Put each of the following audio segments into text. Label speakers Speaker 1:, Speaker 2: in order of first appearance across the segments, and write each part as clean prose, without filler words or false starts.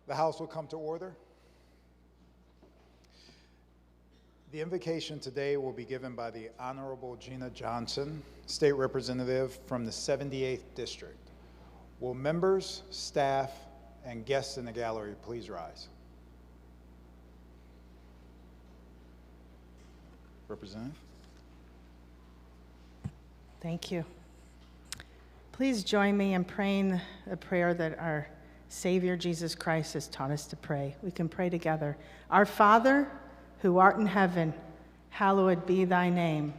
Speaker 1: The House will come to order. The invocation today will be given by the Honorable Gina Johnson, State Representative from the 78th District. Will members, staff, and guests in the gallery please rise? Representative.
Speaker 2: Thank you. Please join me in praying the prayer that our Savior Jesus Christ has taught us to pray. We can pray together. Our Father, who art in heaven, hallowed be thy name.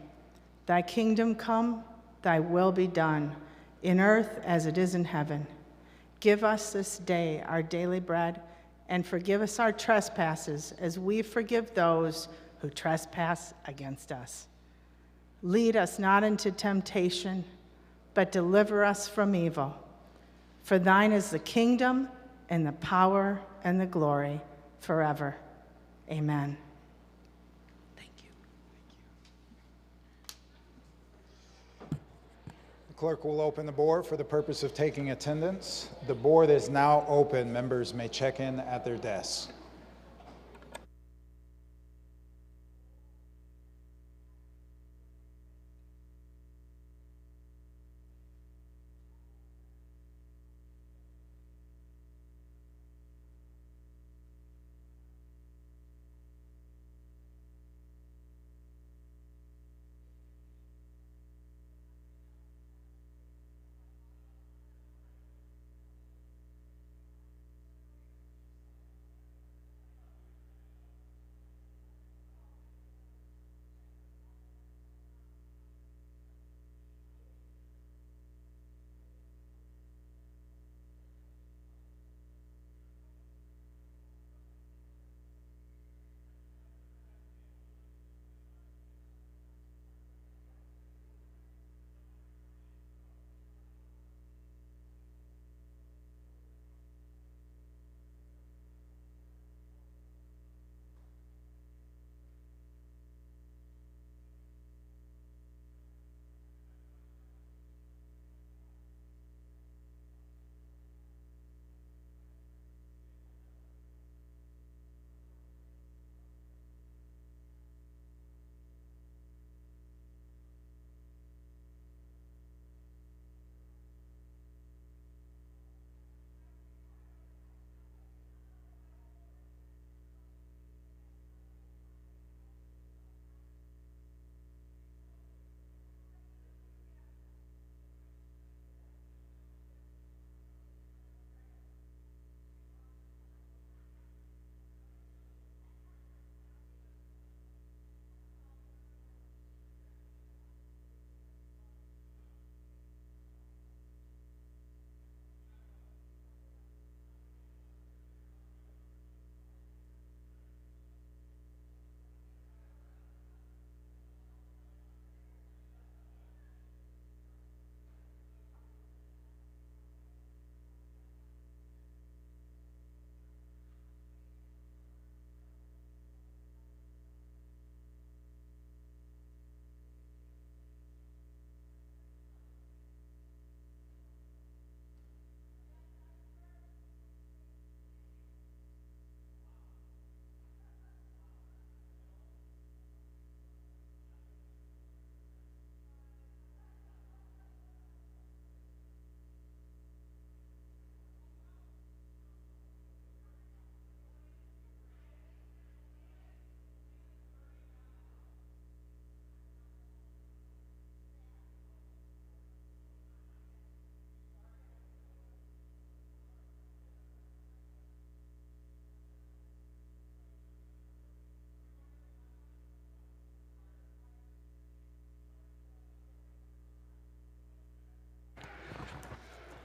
Speaker 2: Thy kingdom come, thy will be done, in earth as it is in heaven. Give us this day our daily bread, and forgive us our trespasses as we forgive those who trespass against us. Lead us not into temptation, but deliver us from evil. For thine is the kingdom and the power and the glory forever. Amen. Thank you.
Speaker 1: The clerk will open the board for the purpose of taking attendance. The board is now open. Members may check in at their desks.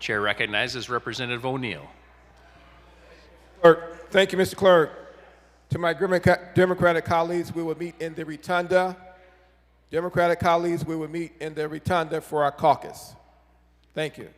Speaker 3: Chair recognizes Representative O'Neill.
Speaker 4: Clerk, thank you, Mr. Clerk. To my Democratic colleagues, we will meet in the rotunda. Democratic colleagues, we will meet in the rotunda for our caucus. Thank you.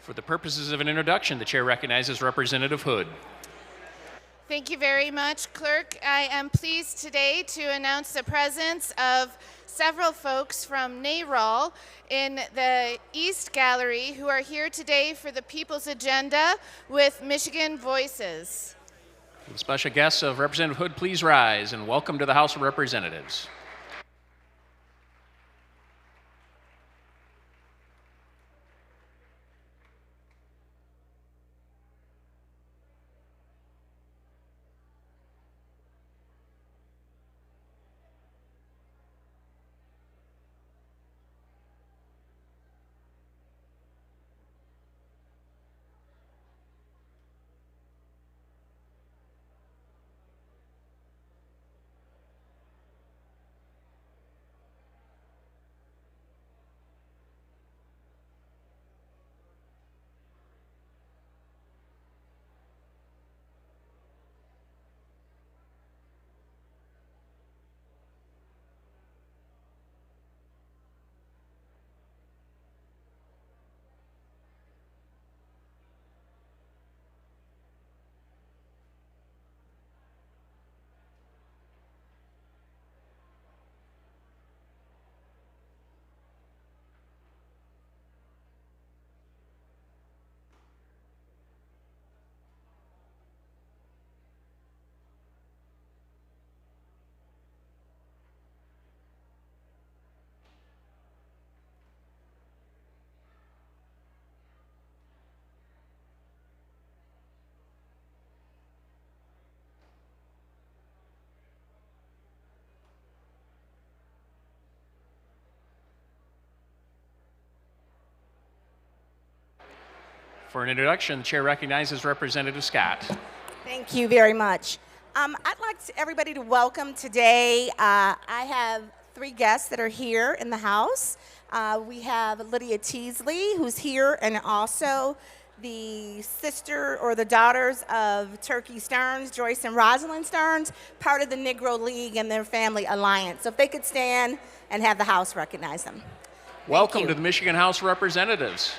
Speaker 3: For the purposes of an introduction, the chair recognizes Representative Hood.
Speaker 5: Thank you very much, Clerk. I am pleased today to announce the presence of several folks from NARAL in the East Gallery who are here today for the People's Agenda with Michigan Voices.
Speaker 3: The special guests of Representative Hood, please rise and welcome to the House of Representatives. For an introduction, the chair recognizes Representative Scott.
Speaker 6: Thank you very much. I'd like everybody to welcome today. I have three guests that are here in the House. We have Lydia Teasley, who's here, and also the sister or the daughters of Turkey Stearns, Joyce and Rosalind Stearns, part of the Negro League and their family alliance. So if they could stand and have the House recognize them.
Speaker 3: Welcome to the Michigan House of Representatives.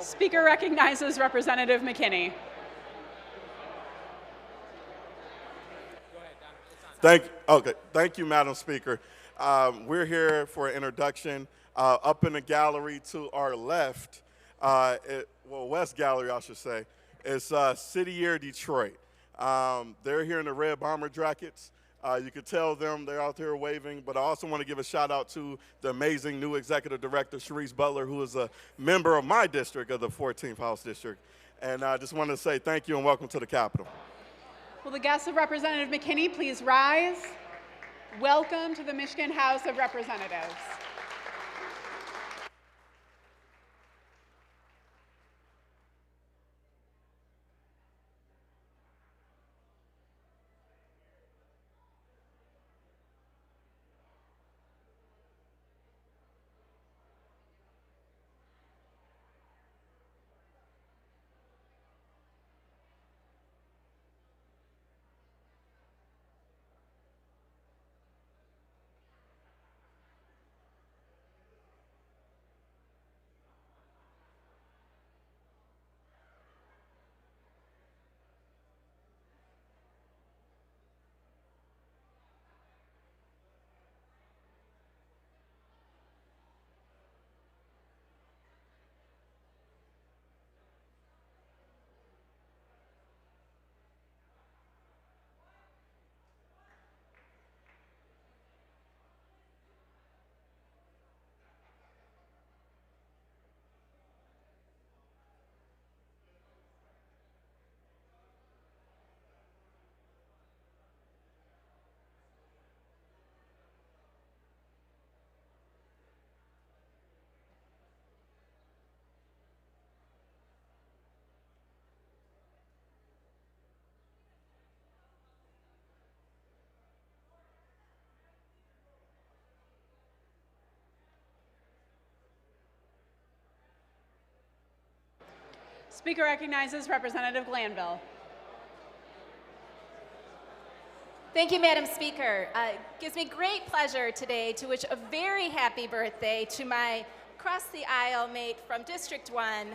Speaker 7: Speaker recognizes Representative McKinney.
Speaker 8: Thank you, Madam Speaker. We're here for an introduction. Up in the gallery to our left, West Gallery, I should say, is City Year Detroit. They're here in the red bomber jackets. You can tell them they're out there waving, but I also want to give a shout out to the amazing new executive director, Sharice Butler, who is a member of my district, of the 14th House District. And I just wanted to say thank you and welcome to the Capitol.
Speaker 7: Will the guests of Representative McKinney please rise? Welcome to the Michigan House of Representatives. Speaker recognizes Representative Glanville.
Speaker 9: Thank you, Madam Speaker. It gives me great pleasure today to wish a very happy birthday to my across-the-aisle mate from District 1,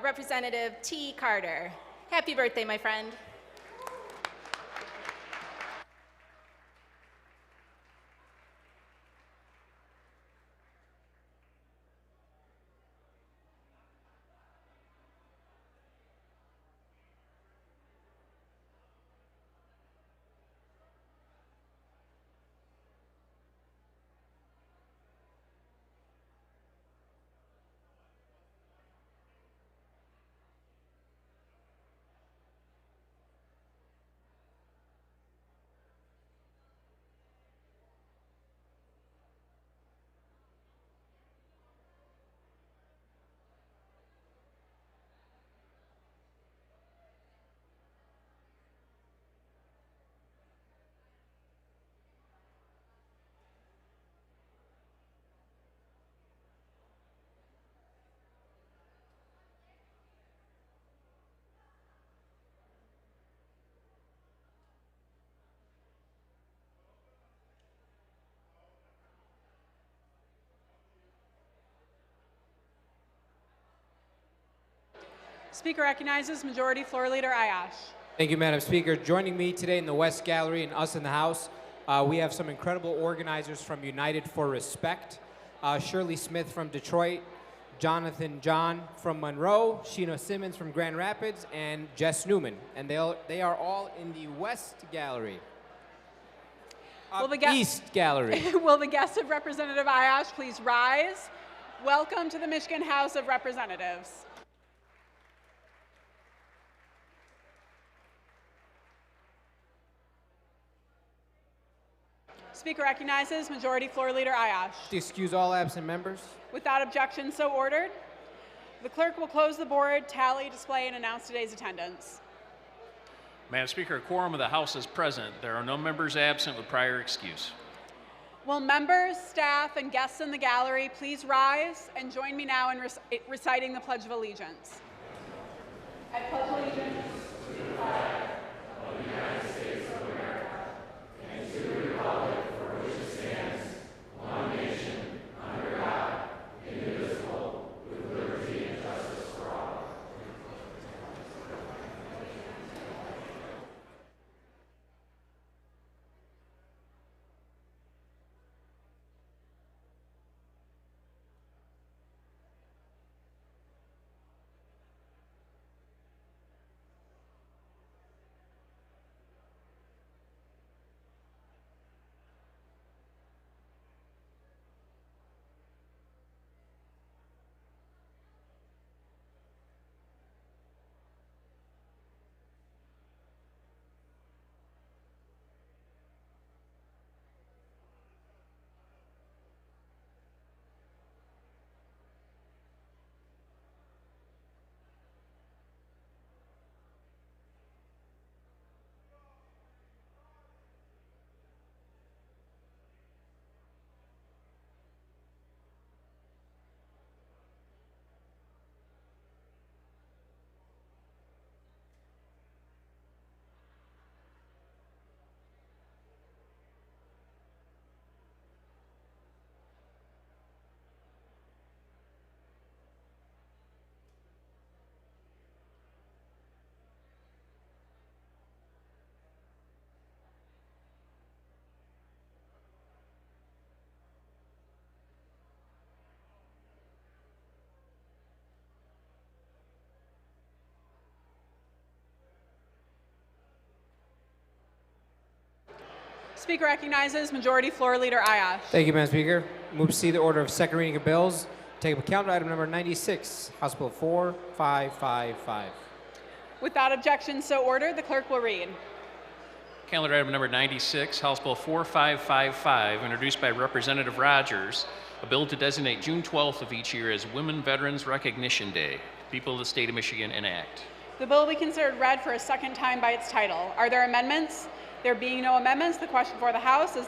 Speaker 9: Representative T. Carter. Happy birthday, my friend.
Speaker 7: Speaker recognizes Majority Floor Leader Ayash.
Speaker 10: Thank you, Madam Speaker. Joining me today in the West Gallery and us in the House, we have some incredible organizers from United for Respect, Shirley Smith from Detroit, Jonathan John from Monroe, Sheena Simmons from Grand Rapids, and Jess Newman. And they are all in the West Gallery. East Gallery.
Speaker 7: Will the guests of Representative Ayash please rise? Welcome to the Michigan House of Representatives. Speaker recognizes Majority Floor Leader Ayash.
Speaker 10: To excuse all absent members.
Speaker 7: Without objection, so ordered. The clerk will close the board, tally, display, and announce today's attendance.
Speaker 3: Madam Speaker, a quorum of the House is present. There are no members absent with prior excuse.
Speaker 7: Will members, staff, and guests in the gallery please rise and join me now in reciting the Pledge of Allegiance. I pledge allegiance to the flag of the United States of America and to the republic for which it stands, one nation, under God, indivisible, with liberty and justice for all. Speaker recognizes Majority Floor Leader Ayash.
Speaker 10: Thank you, Madam Speaker. Move to see the order of second reading of bills. Take up calendar item number 96, House Bill 4555.
Speaker 7: Without objection, so ordered. The clerk will read.
Speaker 3: Calendar item number 96, House Bill 4555, introduced by Representative Rogers, a bill to designate June 12th of each year as Women Veterans Recognition Day. People of the state of Michigan enact.
Speaker 7: The bill will be considered read for a second time by its title. Are there amendments? There being no amendments, the question before the House is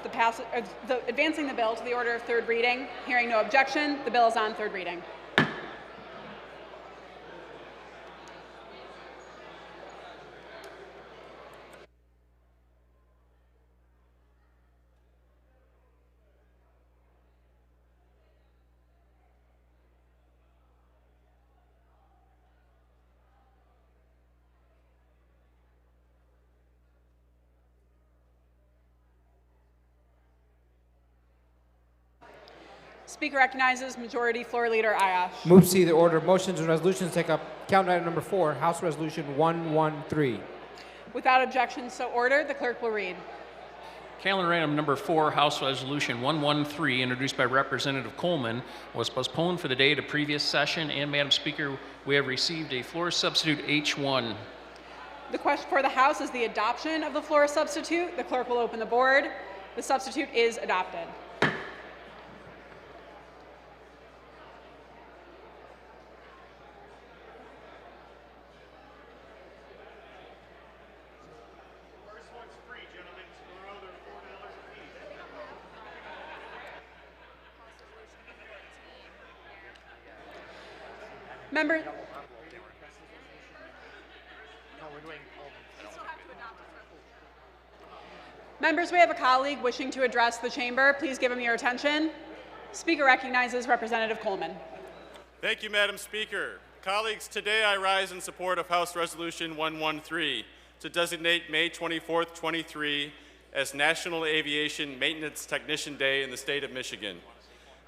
Speaker 7: advancing the bill to the order of third reading. Hearing no objection, the bill is on third reading. Speaker recognizes Majority Floor Leader Ayash.
Speaker 10: Move to see the order of motions and resolutions. Take up calendar item number 4, House Resolution 113.
Speaker 7: Without objection, so ordered. The clerk will read.
Speaker 3: Calendar item number 4, House Resolution 113, introduced by Representative Coleman, was postponed for the day of the previous session. And Madam Speaker, we have received a floor substitute H1.
Speaker 7: The question for the House is the adoption of the floor substitute. The clerk will open the board. The substitute is adopted. Members, we have a colleague wishing to address the chamber. Please give him your attention. Speaker recognizes Representative Coleman.
Speaker 11: Thank you, Madam Speaker. Colleagues, today I rise in support of House Resolution 113 to designate May 24th, 23 as National Aviation Maintenance Technician Day in the state of Michigan.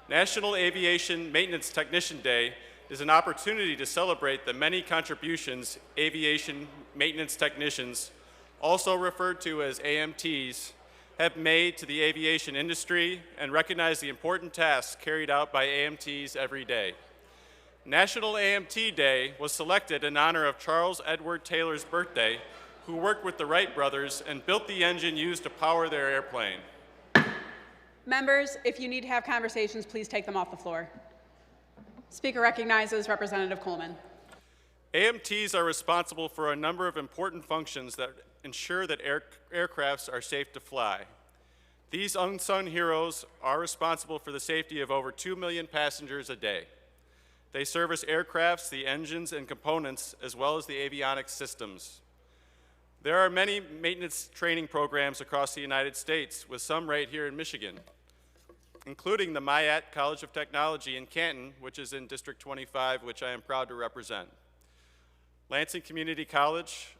Speaker 11: National Aviation Maintenance Technician Day is an opportunity to celebrate the many contributions aviation maintenance technicians, also referred to as AMTs, have made to the aviation industry and recognize the important tasks carried out by AMTs every day. National AMT Day was selected in honor of Charles Edward Taylor's birthday, who worked with the Wright brothers and built the engine used to power their airplane.
Speaker 7: Members, if you need to have conversations, please take them off the floor. Speaker recognizes Representative Coleman.
Speaker 11: AMTs are responsible for a number of important functions that ensure that aircrafts are safe to fly. These unsung heroes are responsible for the safety of over 2 million passengers a day. They service aircrafts, the engines and components, as well as the avionics systems. There are many maintenance training programs across the United States, with some right here in Michigan, including the Myatt College of Technology in Canton, which is in District 25, which I am proud to represent. Lansing Community College,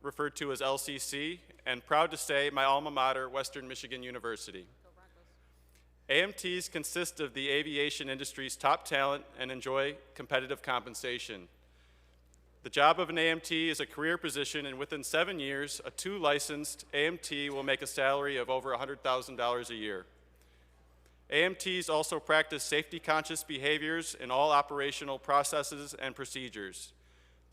Speaker 11: referred to as LCC, and proud to say my alma mater, Western Michigan University. AMTs consist of the aviation industry's top talent and enjoy competitive compensation. The job of an AMT is a career position, and within 7 years, a 2 licensed AMT will make a salary of over $100,000 a year. AMTs also practice safety-conscious behaviors in all operational processes and procedures.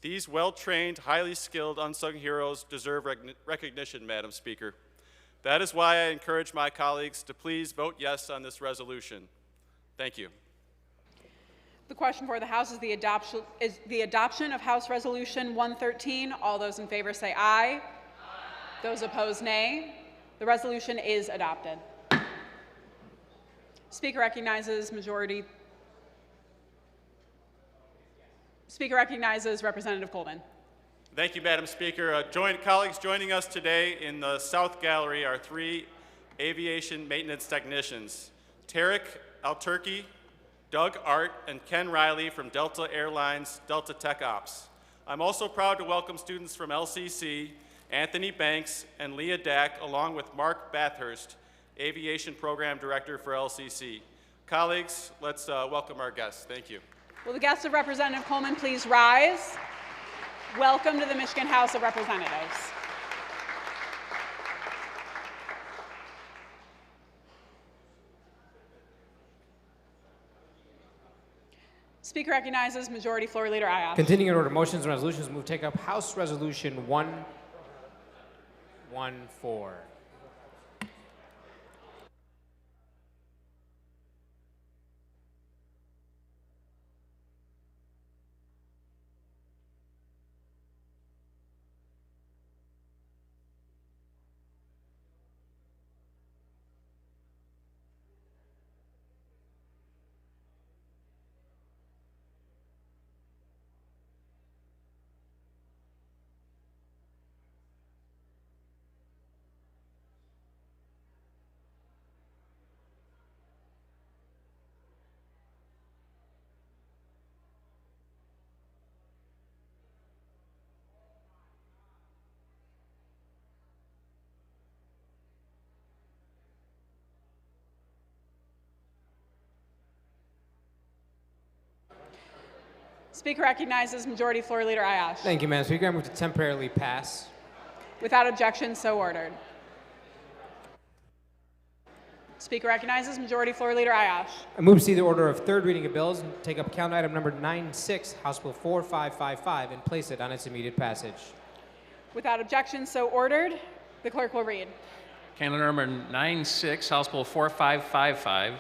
Speaker 11: These well-trained, highly skilled, unsung heroes deserve recognition, Madam Speaker. That is why I encourage my colleagues to please vote yes on this resolution. Thank you.
Speaker 7: The question for the House is the adoption of House Resolution 113. All those in favor say aye. Aye. Those opposed, nay. The resolution is adopted. Speaker recognizes Representative Coleman.
Speaker 11: Thank you, Madam Speaker. Colleagues, joining us today in the South Gallery are 3 aviation maintenance technicians, Tarek Alturki, Doug Art, and Ken Riley from Delta Airlines Delta Tech Ops. I'm also proud to welcome students from LCC, Anthony Banks, and Leah Dack, along with Mark Bathurst, Aviation Program Director for LCC. Colleagues, let's welcome our guests. Thank you.
Speaker 7: Will the guests of Representative Coleman please rise? Welcome to the Michigan House of Representatives. Speaker recognizes Majority Floor Leader Ayash.
Speaker 10: Continuing in order, motions and resolutions move take up House Resolution 114.
Speaker 7: Speaker recognizes Majority Floor Leader Ayash.
Speaker 10: Thank you, Madam Speaker. I move to temporarily pass.
Speaker 7: Without objection, so ordered. Speaker recognizes Majority Floor Leader Ayash.
Speaker 10: I move to see the order of third reading of bills and take up count item number 96, House Bill 4555, and place it on its immediate passage.
Speaker 7: Without objection, so ordered. The clerk will read.
Speaker 3: Calendar number 96, House Bill 4555,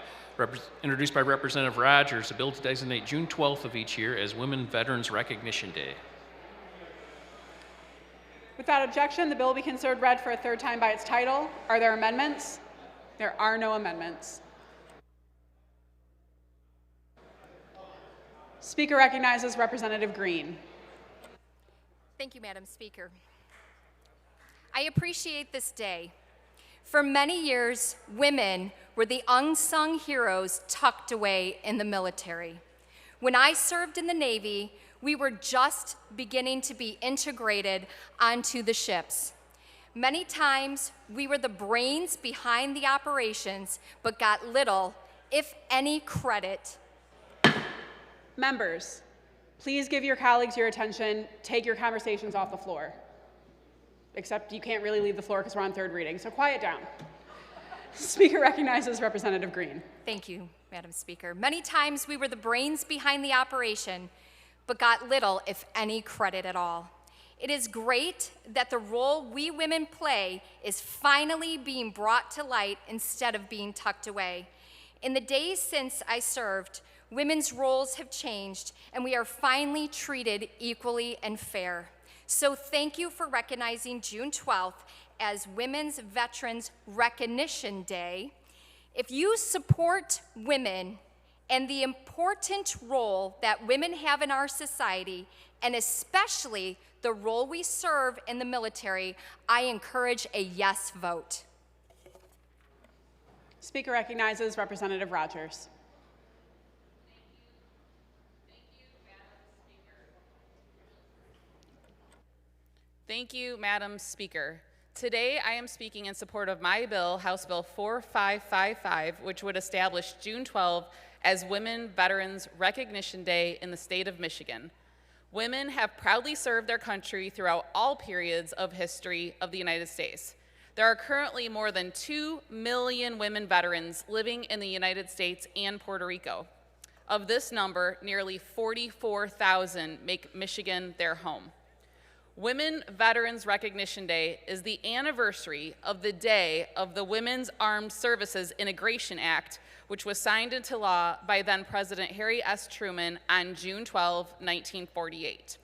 Speaker 3: introduced by Representative Rogers, a bill to designate June 12th of each year as Women Veterans Recognition Day.
Speaker 7: Without objection, the bill will be considered read for a third time by its title. Are there amendments? There are no amendments. Speaker recognizes Representative Green.
Speaker 12: Thank you, Madam Speaker. I appreciate this day. For many years, women were the unsung heroes tucked away in the military. When I served in the Navy, we were just beginning to be integrated onto the ships. Many times, we were the brains behind the operations, but got little, if any, credit.
Speaker 7: Members, please give your colleagues your attention. Take your conversations off the floor. Except you can't really leave the floor because we're on third reading, so quiet down. Speaker recognizes Representative Green.
Speaker 12: Thank you, Madam Speaker. Many times we were the brains behind the operation, but got little, if any, credit at all. It is great that the role we women play is finally being brought to light instead of being tucked away. In the days since I served, women's roles have changed, and we are finally treated equally and fair. So thank you for recognizing June 12th as Women's Veterans Recognition Day. If you support women and the important role that women have in our society, and especially the role we serve in the military, I encourage a yes vote.
Speaker 7: Speaker recognizes Representative Rogers.
Speaker 13: Thank you, Madam Speaker. Today, I am speaking in support of my bill, House Bill 4555, which would establish June 12 as Women Veterans Recognition Day in the state of Michigan. Women have proudly served their country throughout all periods of history of the United States. There are currently more than 2 million women veterans living in the United States and Puerto Rico. Of this number, nearly 44,000 make Michigan their home. Women Veterans Recognition Day is the anniversary of the day of the Women's Armed Services Integration Act, which was signed into law by then President Harry S. Truman on June 12, 1948.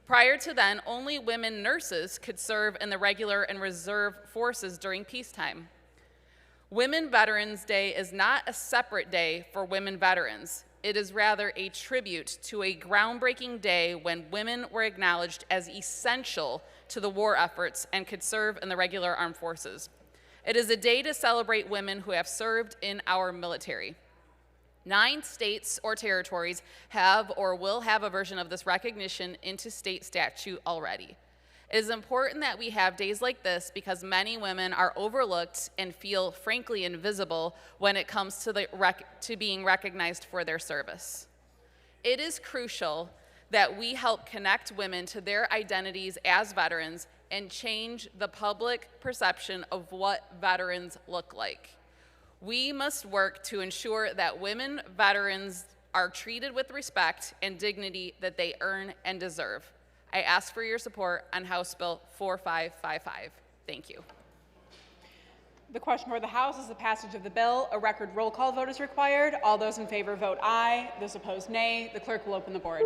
Speaker 13: Prior to then, only women nurses could serve in the regular and reserve forces during peacetime. Women Veterans Day is not a separate day for women veterans. It is rather a tribute to a groundbreaking day when women were acknowledged as essential to the war efforts and could serve in the regular armed forces. It is a day to celebrate women who have served in our military. 9 states or territories have or will have a version of this recognition into state statute already. It is important that we have days like this because many women are overlooked and feel frankly invisible when it comes to being recognized for their service. It is crucial that we help connect women to their identities as veterans and change the public perception of what veterans look like. We must work to ensure that women veterans are treated with respect and dignity that they earn and deserve. I ask for your support on House Bill 4555. Thank you.
Speaker 7: The question for the House is the passage of the bill. A record roll call vote is required. All those in favor vote aye. Those opposed, nay. The clerk will open the board.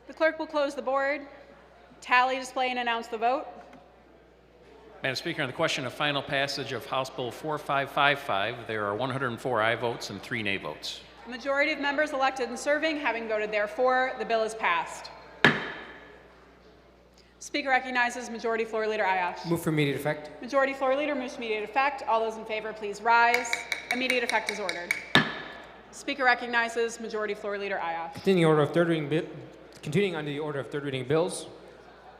Speaker 7: The clerk will close the board, tally, display, and announce the vote.
Speaker 3: Madam Speaker, on the question of final passage of House Bill 4555, there are 104 aye votes and 3 nay votes.
Speaker 7: A majority of members elected and serving having voted therefore, the bill is passed. Speaker recognizes Majority Floor Leader Ayash.
Speaker 10: Move for immediate effect.
Speaker 7: Majority Floor Leader moves to immediate effect. All those in favor, please rise. Immediate effect is ordered. Speaker recognizes Majority Floor Leader Ayash.
Speaker 10: Continuing under the order of third reading bills,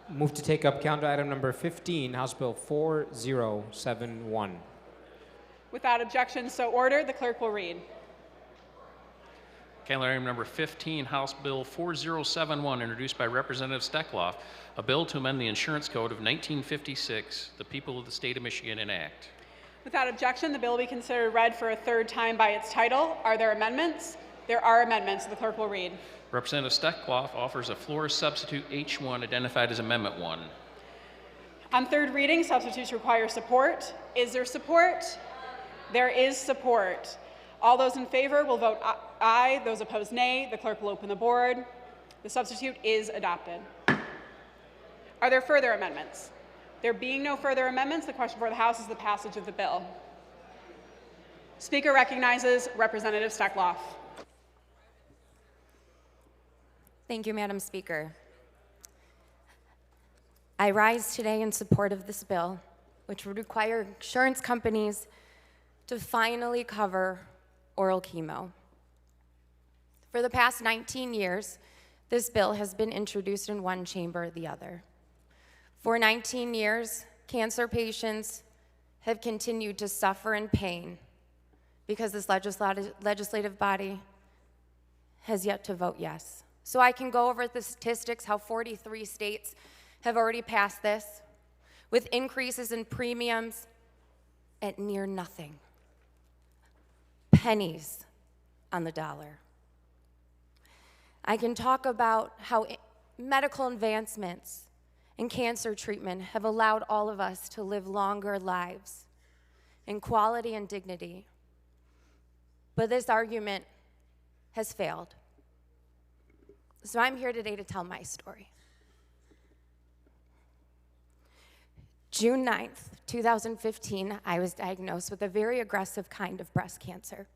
Speaker 10: move to take up calendar item number 15, House Bill 4071.
Speaker 7: Without objection, so ordered. The clerk will read.
Speaker 3: Calendar item number 15, House Bill 4071, introduced by Representative Steckloff, a bill to amend the Insurance Code of 1956, the people of the state of Michigan enact.
Speaker 7: Without objection, the bill will be considered read for a third time by its title. Are there amendments? There are amendments. The clerk will read.
Speaker 3: Representative Steckloff offers a floor substitute H1 identified as Amendment 1.
Speaker 7: On third reading, substitutes require support. Is there support? There is support. All those in favor will vote aye. Those opposed, nay. The clerk will open the board. The substitute is adopted. Are there further amendments? There being no further amendments, the question for the House is the passage of the bill. Speaker recognizes Representative Steckloff.
Speaker 14: Thank you, Madam Speaker. I rise today in support of this bill, which would require insurance companies to finally cover oral chemo. For the past 19 years, this bill has been introduced in one chamber or the other. For 19 years, cancer patients have continued to suffer in pain because this legislative body has yet to vote yes. So I can go over the statistics, how 43 states have already passed this, with increases in premiums at near nothing. Pennies on the dollar. I can talk about how medical advancements in cancer treatment have allowed all of us to live longer lives, in quality and dignity. But this argument has failed. So I'm here today to tell my story. June 9th, 2015, I was diagnosed with a very aggressive kind of breast cancer.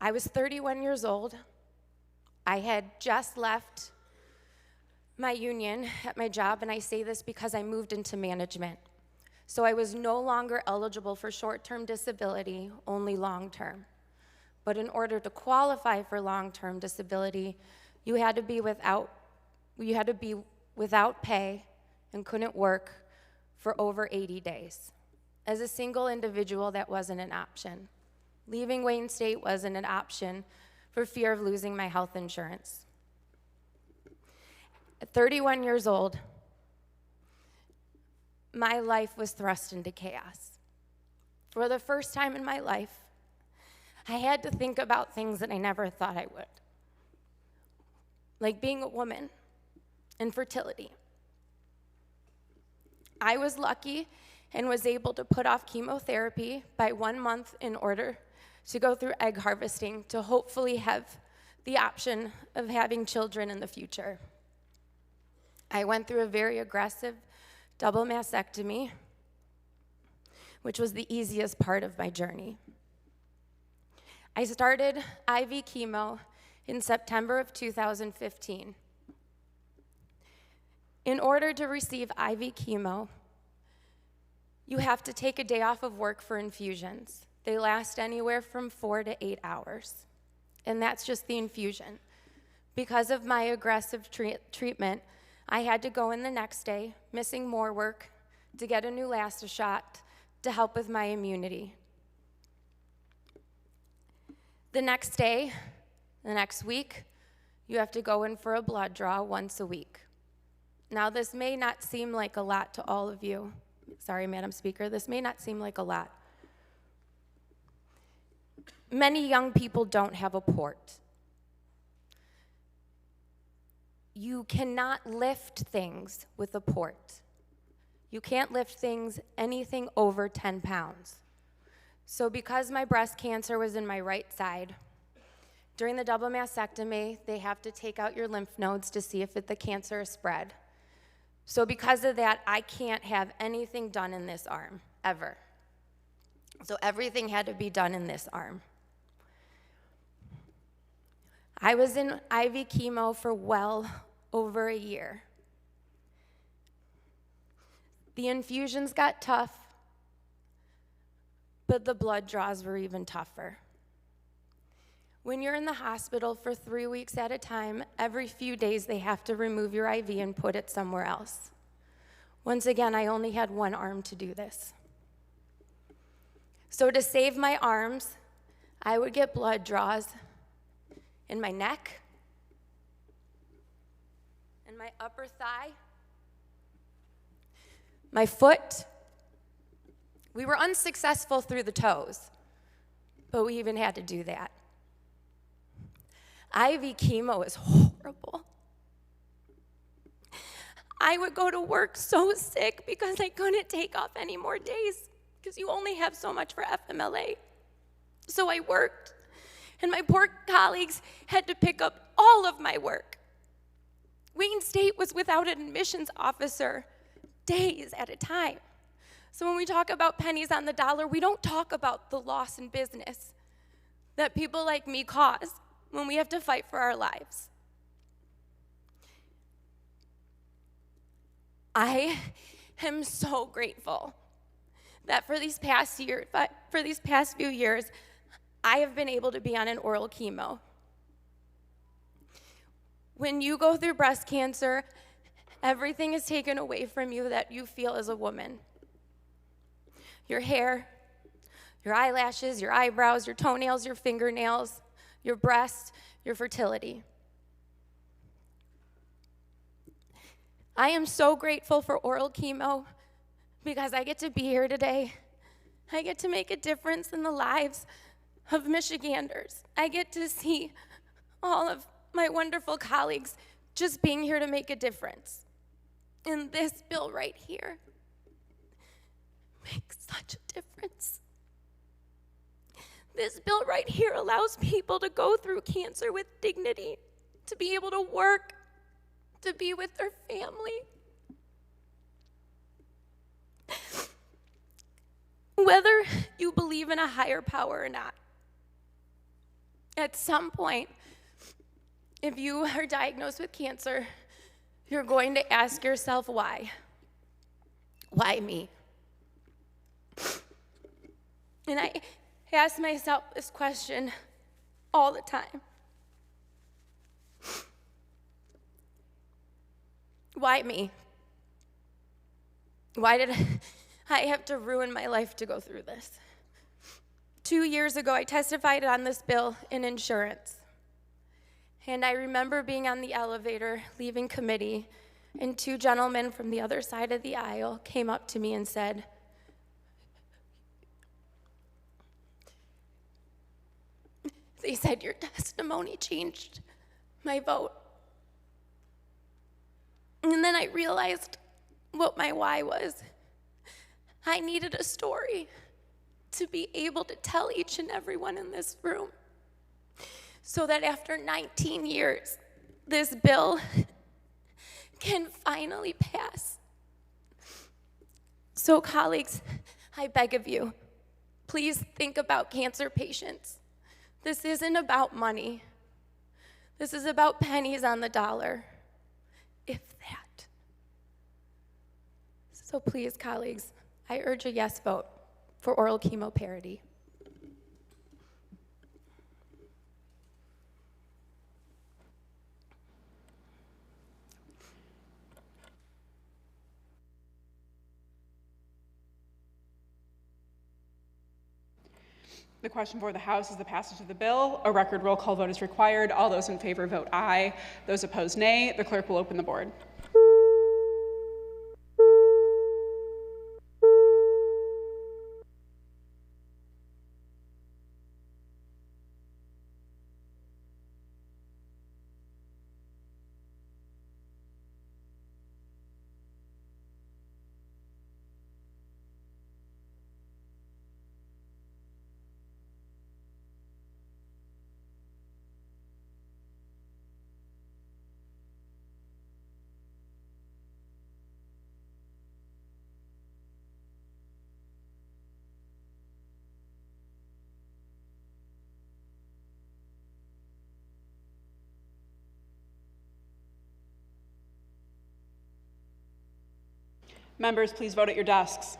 Speaker 14: I was 31 years old. I had just left my union at my job, and I say this because I moved into management. So I was no longer eligible for short-term disability, only long-term. But in order to qualify for long-term disability, you had to be without pay and couldn't work for over 80 days. As a single individual, that wasn't an option. Leaving Wayne State wasn't an option for fear of losing my health insurance. At 31 years old, my life was thrust into chaos. For the first time in my life, I had to think about things that I never thought I would, like being a woman and fertility. I was lucky and was able to put off chemotherapy by 1 month in order to go through egg harvesting to hopefully have the option of having children in the future. I went through a very aggressive double mastectomy, which was the easiest part of my journey. I started IV chemo in September of 2015. In order to receive IV chemo, you have to take a day off of work for infusions. They last anywhere from 4 to 8 hours, and that's just the infusion. Because of my aggressive treatment, I had to go in the next day, missing more work, to get a Neulasta shot to help with my immunity. The next day, the next week, you have to go in for a blood draw once a week. Now, this may not seem like a lot to all of you. Sorry, Madam Speaker, this may not seem like a lot. Many young people don't have a port. You cannot lift things with a port. You can't lift anything over 10 pounds. So because my breast cancer was in my right side, during the double mastectomy, they have to take out your lymph nodes to see if the cancer is spread. So because of that, I can't have anything done in this arm, ever. So everything had to be done in this arm. I was in IV chemo for well over a year. The infusions got tough, but the blood draws were even tougher. When you're in the hospital for 3 weeks at a time, every few days they have to remove your IV and put it somewhere else. Once again, I only had one arm to do this. So to save my arms, I would get blood draws in my neck, in my upper thigh, my foot. We were unsuccessful through the toes, but we even had to do that. IV chemo is horrible. I would go to work so sick because I couldn't take off any more days because you only have so much for FMLA. So I worked, and my poor colleagues had to pick up all of my work. Wayne State was without an admissions officer days at a time. So when we talk about pennies on the dollar, we don't talk about the loss in business that people like me cause when we have to fight for our lives. I am so grateful that for these past few years, I have been able to be on an oral chemo. When you go through breast cancer, everything is taken away from you that you feel as a woman. Your hair, your eyelashes, your eyebrows, your toenails, your fingernails, your breast, your fertility. I am so grateful for oral chemo because I get to be here today. I get to make a difference in the lives of Michiganders. I get to see all of my wonderful colleagues just being here to make a difference in this bill right here. makes such a difference. This bill right here allows people to go through cancer with dignity, to be able to work, to be with their family. Whether you believe in a higher power or not, at some point, if you are diagnosed with cancer, you're going to ask yourself why. Why me? And I ask myself this question all the time. Why me? Why did I have to ruin my life to go through this? 2 years ago, I testified on this bill in insurance. And I remember being on the elevator, leaving committee, and two gentlemen from the other side of the aisle came up to me and said, they said, your testimony changed my vote. And then I realized what my why was. I needed a story to be able to tell each and every one in this room so that after 19 years, this bill can finally pass. So colleagues, I beg of you, please think about cancer patients. This isn't about money. This is about pennies on the dollar, if that. So please, colleagues, I urge a yes vote for oral chemo parity.
Speaker 7: The question for the House is the passage of the bill. A record roll call vote is required. All those in favor vote aye. Those opposed, nay. The clerk will open the board. Members, please vote at your desks.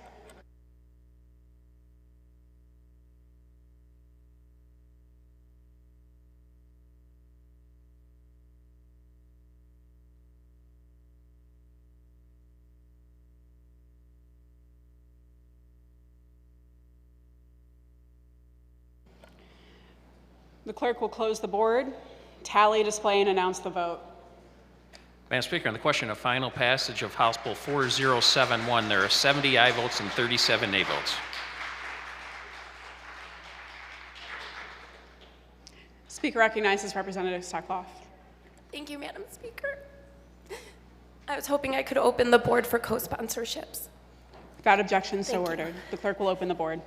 Speaker 7: The clerk will close the board, tally, display, and announce the vote.
Speaker 3: Madam Speaker, on the question of final passage of House Bill 4071, there are 70 aye votes and 37 nay votes.
Speaker 7: Speaker recognizes Representative Stekloff.
Speaker 14: Thank you, Madam Speaker. I was hoping I could open the board for co-sponsorships.
Speaker 7: Without objection, so ordered. The clerk will open the board.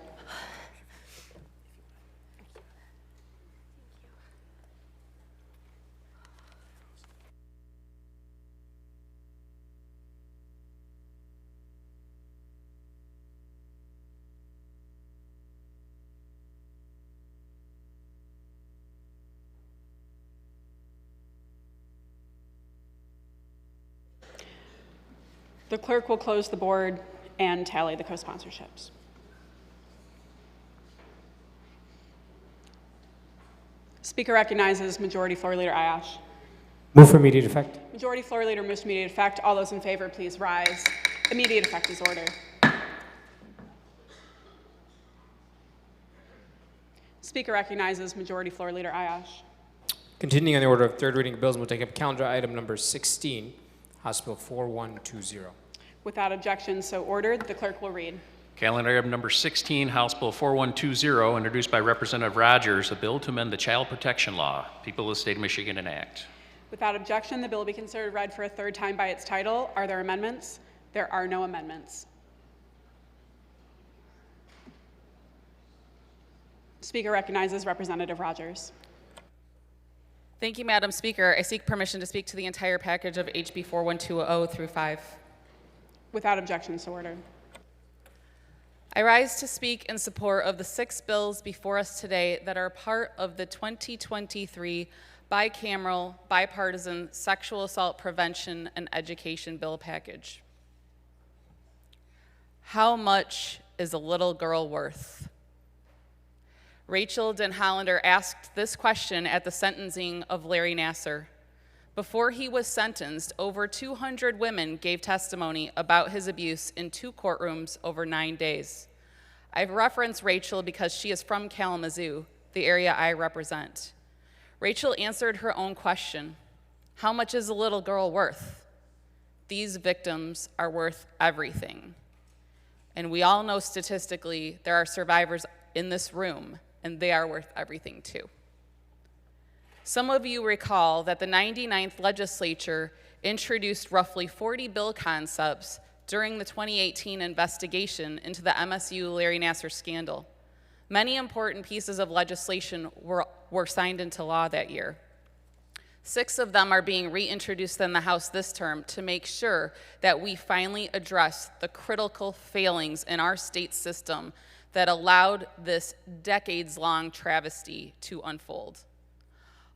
Speaker 7: The clerk will close the board and tally the co-sponsorships. Speaker recognizes Majority Floor Leader Ayash.
Speaker 10: Move for immediate effect.
Speaker 7: Majority Floor Leader moves to immediate effect. All those in favor, please rise. Immediate effect is ordered. Speaker recognizes Majority Floor Leader Ayash.
Speaker 10: Continuing on the order of third reading of bills, we'll take up calendar item number 16, House Bill 4120.
Speaker 7: Without objection, so ordered. The clerk will read.
Speaker 3: Calendar item number 16, House Bill 4120, introduced by Representative Rogers, a bill to amend the Child Protection Law. People of the State of Michigan enact.
Speaker 7: Without objection, the bill will be considered read for a third time by its title. Are there amendments? There are no amendments. Speaker recognizes Representative Rogers.
Speaker 13: Thank you, Madam Speaker. I seek permission to speak to the entire package of HB 4120 through 5.
Speaker 7: Without objection, so ordered.
Speaker 13: I rise to speak in support of the 6 bills before us today that are part of the 2023 bicameral, bipartisan sexual assault prevention and education bill package. How much is a little girl worth? Rachel Denhollander asked this question at the sentencing of Larry Nassar. Before he was sentenced, over 200 women gave testimony about his abuse in 2 courtrooms over 9 days. I've referenced Rachel because she is from Kalamazoo, the area I represent. Rachel answered her own question. How much is a little girl worth? These victims are worth everything. And we all know statistically there are survivors in this room, and they are worth everything too. Some of you recall that the 99th legislature introduced roughly 40 bill concepts during the 2018 investigation into the MSU Larry Nassar scandal. Many important pieces of legislation were signed into law that year. 6 of them are being reintroduced in the House this term to make sure that we finally address the critical failings in our state system that allowed this decades-long travesty to unfold.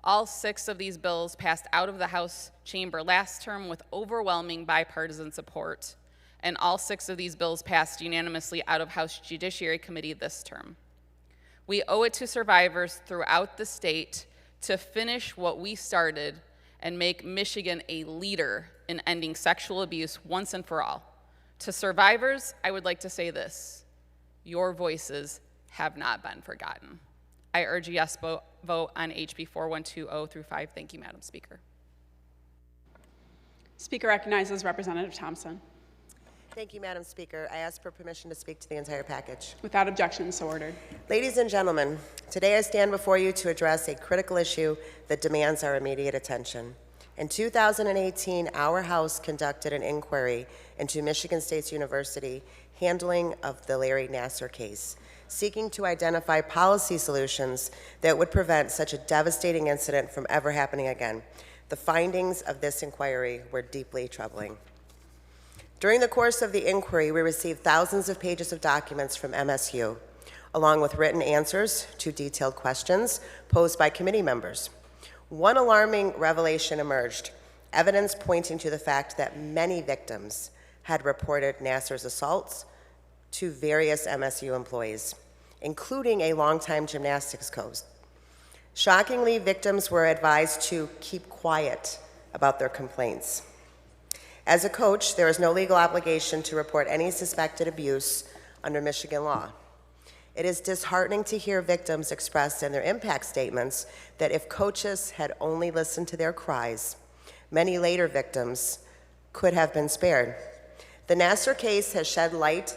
Speaker 13: All 6 of these bills passed out of the House chamber last term with overwhelming bipartisan support, and all 6 of these bills passed unanimously out of House Judiciary Committee this term. We owe it to survivors throughout the state to finish what we started and make Michigan a leader in ending sexual abuse once and for all. To survivors, I would like to say this: your voices have not been forgotten. I urge a yes vote on HB 4120 through 5. Thank you, Madam Speaker.
Speaker 7: Speaker recognizes Representative Thompson.
Speaker 15: Thank you, Madam Speaker. I ask for permission to speak to the entire package.
Speaker 7: Without objection, so ordered.
Speaker 15: Ladies and gentlemen, today I stand before you to address a critical issue that demands our immediate attention. In 2018, our House conducted an inquiry into Michigan State University handling of the Larry Nassar case, seeking to identify policy solutions that would prevent such a devastating incident from ever happening again. The findings of this inquiry were deeply troubling. During the course of the inquiry, we received thousands of pages of documents from MSU, along with written answers to detailed questions posed by committee members. One alarming revelation emerged, evidence pointing to the fact that many victims had reported Nassar's assaults to various MSU employees, including a longtime gymnastics coach. Shockingly, victims were advised to keep quiet about their complaints. As a coach, there is no legal obligation to report any suspected abuse under Michigan law. It is disheartening to hear victims express in their impact statements that if coaches had only listened to their cries, many later victims could have been spared. The Nassar case has shed light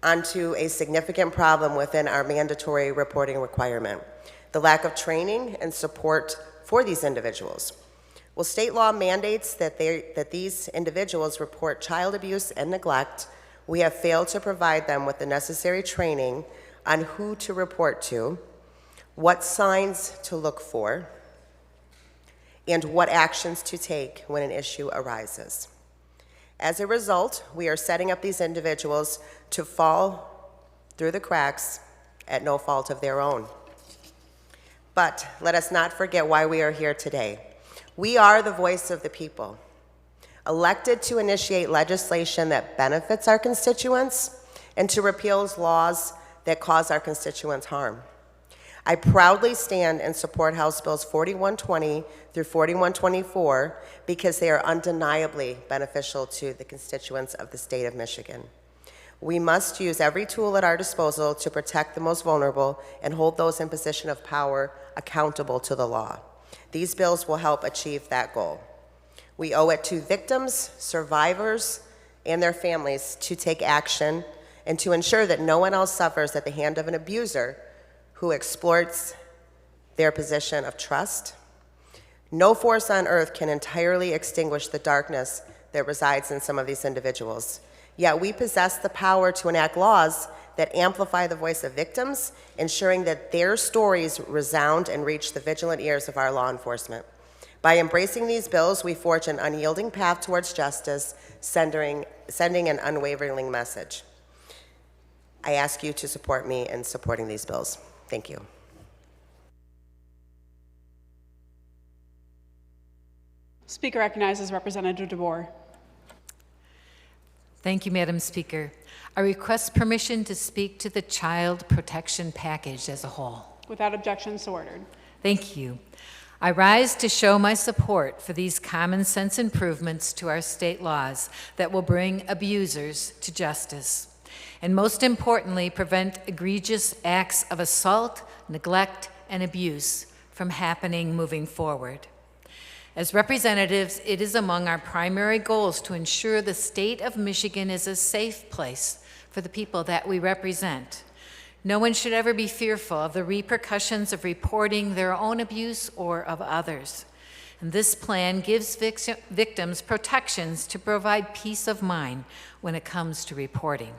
Speaker 15: onto a significant problem within our mandatory reporting requirement: the lack of training and support for these individuals. Well, state law mandates that these individuals report child abuse and neglect. We have failed to provide them with the necessary training on who to report to, what signs to look for, and what actions to take when an issue arises. As a result, we are setting up these individuals to fall through the cracks at no fault of their own. But let us not forget why we are here today. We are the voice of the people, elected to initiate legislation that benefits our constituents and to repeal laws that cause our constituents harm. I proudly stand and support House Bills 4120 through 4124 because they are undeniably beneficial to the constituents of the state of Michigan. We must use every tool at our disposal to protect the most vulnerable and hold those in position of power accountable to the law. These bills will help achieve that goal. We owe it to victims, survivors, and their families to take action and to ensure that no one else suffers at the hand of an abuser who exploits their position of trust. No force on earth can entirely extinguish the darkness that resides in some of these individuals. Yet we possess the power to enact laws that amplify the voice of victims, ensuring that their stories resound and reach the vigilant ears of our law enforcement. By embracing these bills, we forge an unyielding path towards justice, sending an unwavering message. I ask you to support me in supporting these bills. Thank you.
Speaker 7: Speaker recognizes Representative DeBoer.
Speaker 16: Thank you, Madam Speaker. I request permission to speak to the child protection package as a whole.
Speaker 7: Without objection, so ordered.
Speaker 16: Thank you. I rise to show my support for these common sense improvements to our state laws that will bring abusers to justice, and most importantly, prevent egregious acts of assault, neglect, and abuse from happening moving forward. As representatives, it is among our primary goals to ensure the state of Michigan is a safe place for the people that we represent. No one should ever be fearful of the repercussions of reporting their own abuse or of others. And this plan gives victims protections to provide peace of mind when it comes to reporting.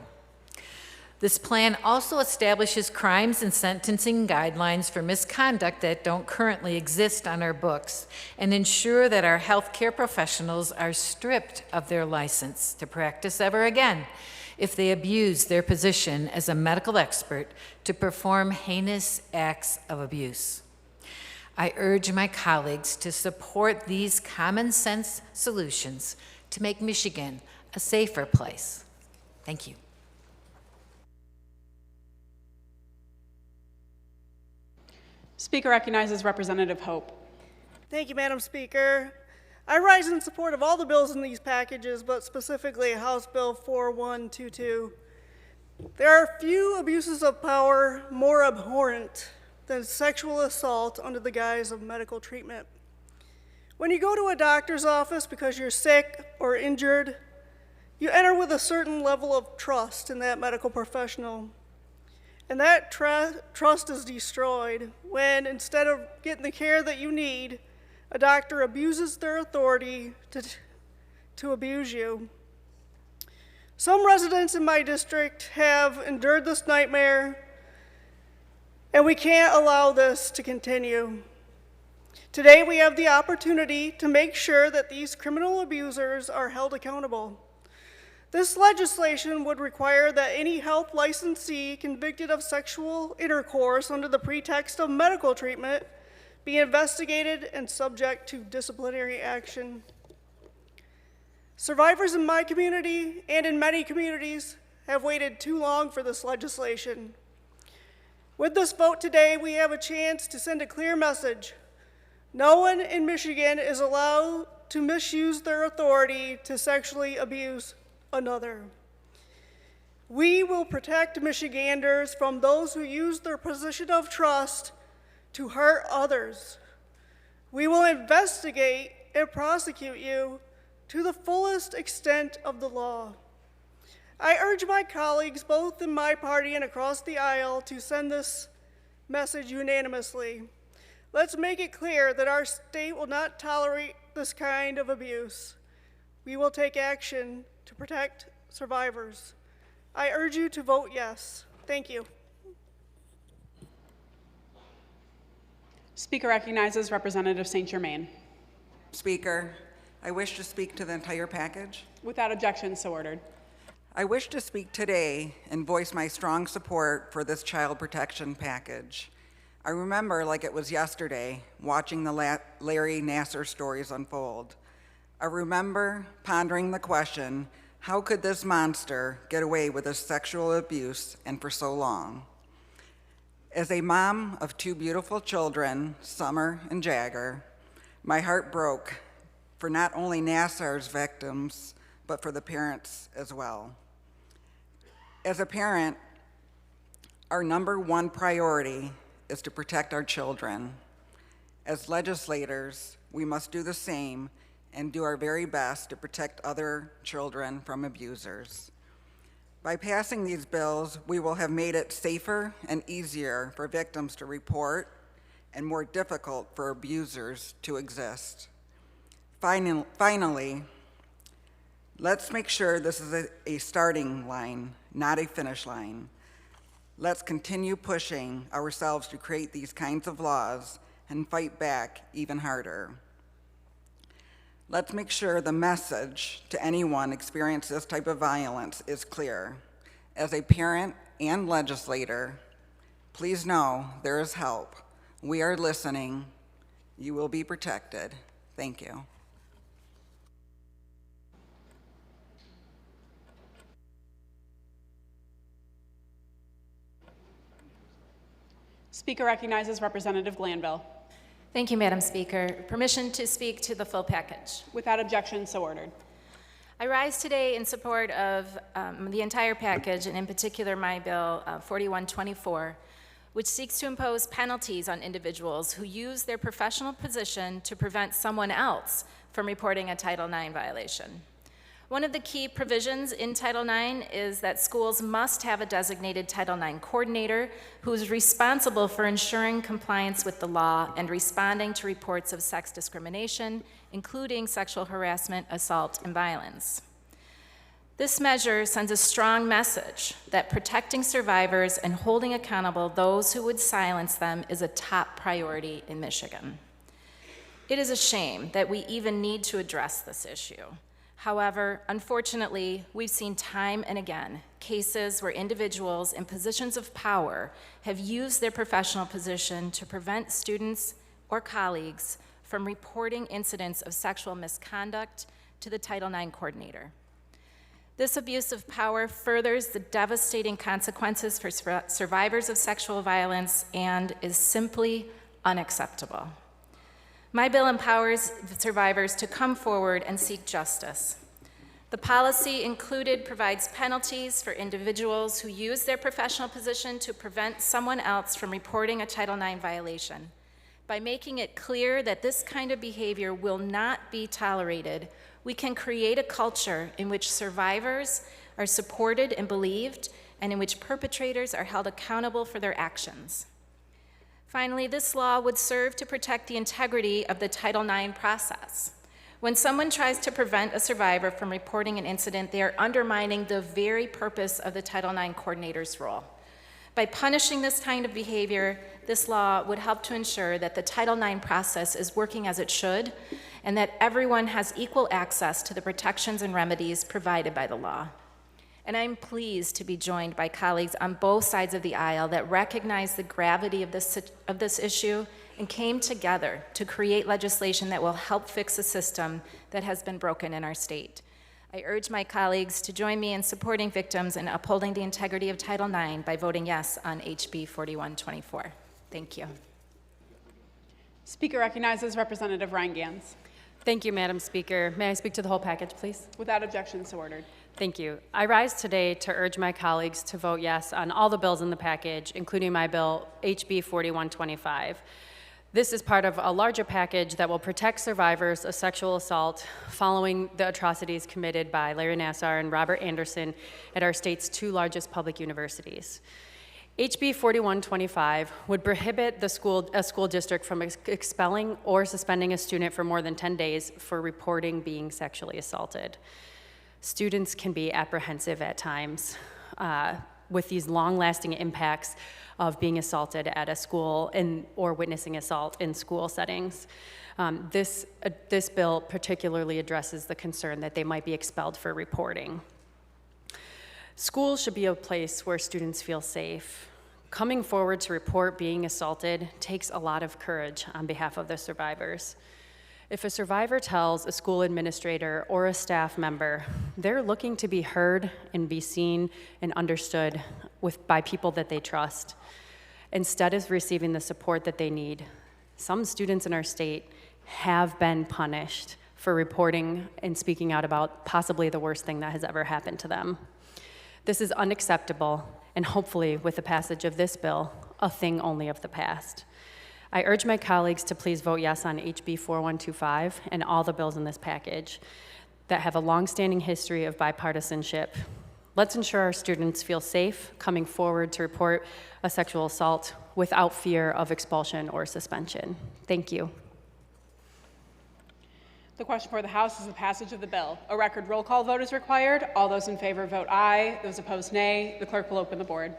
Speaker 16: This plan also establishes crimes and sentencing guidelines for misconduct that don't currently exist on our books and ensure that our healthcare professionals are stripped of their license to practice ever again if they abuse their position as a medical expert to perform heinous acts of abuse. I urge my colleagues to support these common sense solutions to make Michigan a safer place. Thank you.
Speaker 7: Speaker recognizes Representative Hope.
Speaker 17: Thank you, Madam Speaker. I rise in support of all the bills in these packages, but specifically House Bill 4122. There are few abuses of power more abhorrent than sexual assault under the guise of medical treatment. When you go to a doctor's office because you're sick or injured, you enter with a certain level of trust in that medical professional. And that trust is destroyed when, instead of getting the care that you need, a doctor abuses their authority to abuse you. Some residents in my district have endured this nightmare, and we can't allow this to continue. Today, we have the opportunity to make sure that these criminal abusers are held accountable. This legislation would require that any health licensee convicted of sexual intercourse under the pretext of medical treatment be investigated and subject to disciplinary action. Survivors in my community and in many communities have waited too long for this legislation. With this vote today, we have a chance to send a clear message. No one in Michigan is allowed to misuse their authority to sexually abuse another. We will protect Michiganders from those who use their position of trust to hurt others. We will investigate and prosecute you to the fullest extent of the law. I urge my colleagues, both in my party and across the aisle, to send this message unanimously. Let's make it clear that our state will not tolerate this kind of abuse. We will take action to protect survivors. I urge you to vote yes. Thank you.
Speaker 7: Speaker recognizes Representative St. Germain.
Speaker 18: Speaker, I wish to speak to the entire package.
Speaker 7: Without objection, so ordered.
Speaker 18: I wish to speak today and voice my strong support for this child protection package. I remember, like it was yesterday, watching the Larry Nassar stories unfold. I remember pondering the question, how could this monster get away with this sexual abuse and for so long? As a mom of two beautiful children, Summer and Jagger, my heart broke for not only Nassar's victims, but for the parents as well. As a parent, our number one priority is to protect our children. As legislators, we must do the same and do our very best to protect other children from abusers. By passing these bills, we will have made it safer and easier for victims to report and more difficult for abusers to exist. Finally, let's make sure this is a starting line, not a finish line. Let's continue pushing ourselves to create these kinds of laws and fight back even harder. Let's make sure the message to anyone experiencing this type of violence is clear. As a parent and legislator, please know there is help. We are listening. You will be protected. Thank you.
Speaker 7: Speaker recognizes Representative Glanville.
Speaker 9: Thank you, Madam Speaker. Permission to speak to the full package.
Speaker 7: Without objection, so ordered.
Speaker 9: I rise today in support of the entire package, and in particular my bill 4124, which seeks to impose penalties on individuals who use their professional position to prevent someone else from reporting a Title IX violation. One of the key provisions in Title IX is that schools must have a designated Title IX coordinator who is responsible for ensuring compliance with the law and responding to reports of sex discrimination, including sexual harassment, assault, and violence. This measure sends a strong message that protecting survivors and holding accountable those who would silence them is a top priority in Michigan. It is a shame that we even need to address this issue. However, unfortunately, we've seen time and again cases where individuals in positions of power have used their professional position to prevent students or colleagues from reporting incidents of sexual misconduct to the Title IX coordinator. This abuse of power furthers the devastating consequences for survivors of sexual violence and is simply unacceptable. My bill empowers survivors to come forward and seek justice. The policy included provides penalties for individuals who use their professional position to prevent someone else from reporting a Title IX violation. By making it clear that this kind of behavior will not be tolerated, we can create a culture in which survivors are supported and believed, and in which perpetrators are held accountable for their actions. Finally, this law would serve to protect the integrity of the Title IX process. When someone tries to prevent a survivor from reporting an incident, they are undermining the very purpose of the Title IX coordinator's role. By punishing this kind of behavior, this law would help to ensure that the Title IX process is working as it should, and that everyone has equal access to the protections and remedies provided by the law. And I'm pleased to be joined by colleagues on both sides of the aisle that recognize the gravity of this issue and came together to create legislation that will help fix a system that has been broken in our state. I urge my colleagues to join me in supporting victims and upholding the integrity of Title IX by voting yes on HB 4124. Thank you.
Speaker 7: Speaker recognizes Representative Reingans.
Speaker 19: Thank you, Madam Speaker. May I speak to the whole package, please?
Speaker 7: Without objection, so ordered.
Speaker 19: Thank you. I rise today to urge my colleagues to vote yes on all the bills in the package, including my bill, HB 4125. This is part of a larger package that will protect survivors of sexual assault following the atrocities committed by Larry Nassar and Robert Anderson at our state's two largest public universities. HB 4125 would prohibit a school district from expelling or suspending a student for more than 10 days for reporting being sexually assaulted. Students can be apprehensive at times with these long-lasting impacts of being assaulted at a school or witnessing assault in school settings. This bill particularly addresses the concern that they might be expelled for reporting. Schools should be a place where students feel safe. Coming forward to report being assaulted takes a lot of courage on behalf of the survivors. If a survivor tells a school administrator or a staff member, they're looking to be heard and be seen and understood by people that they trust, instead of receiving the support that they need. Some students in our state have been punished for reporting and speaking out about possibly the worst thing that has ever happened to them. This is unacceptable, and hopefully, with the passage of this bill, a thing only of the past. I urge my colleagues to please vote yes on HB 4125 and all the bills in this package that have a long-standing history of bipartisanship. Let's ensure our students feel safe coming forward to report a sexual assault without fear of expulsion or suspension. Thank you.
Speaker 7: The question for the House is the passage of the bill. A record roll call vote is required. All those in favor vote aye. Those opposed, nay. The clerk will open the board.